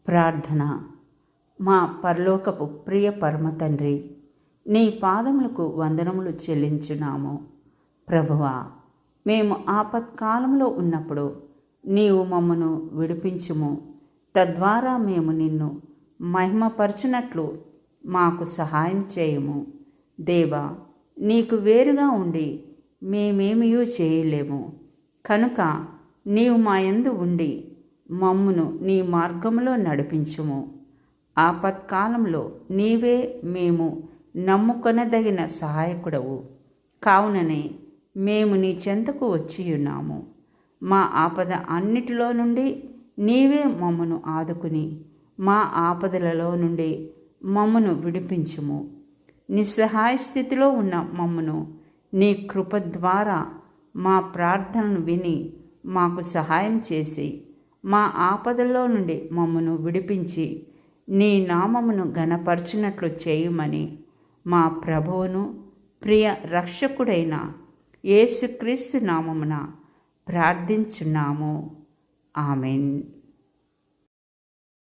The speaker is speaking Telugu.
ప్రార్థన. మా పరలోకపు ప్రియ పరమ తండ్రి, నీ పాదములకు వందనములు చెల్లించున్నాము. ప్రభువా, మేము ఆపత్కాలంలో ఉన్నప్పుడు నీవు మమ్మను విడిపించుము. తద్వారా మేము నిన్ను మహిమపరచునట్లు మాకు సహాయం చేయుము. దేవా, నీకు వేరుగా ఉండి మేమేమియూ చేయలేము. కనుక నీవు మా యందు ఉండి మమ్మును నీ మార్గములో నడిపించుము. ఆపత్కాలంలో నీవే మేము నమ్ముకొనదగిన సహాయకుడవు. కావుననే మేము నీ చెంతకు వచ్చియున్నాము. మా ఆపద అన్నిటిలో నుండి నీవే మమ్మను ఆదుకుని మా ఆపదలలో నుండి మమ్మను విడిపించుము. నిస్సహాయ స్థితిలో ఉన్న మమ్మను నీ కృప ద్వారా మా ప్రార్థనను విని మాకు సహాయం చేసి మా ఆపదల్లో నుండి మమ్మను విడిపించి నీ నామమును ఘనపరచునట్లు చేయుమని మా ప్రభువును ప్రియ రక్షకుడైన యేసుక్రీస్తు నామమున ప్రార్థించున్నాము. ఆమెన్.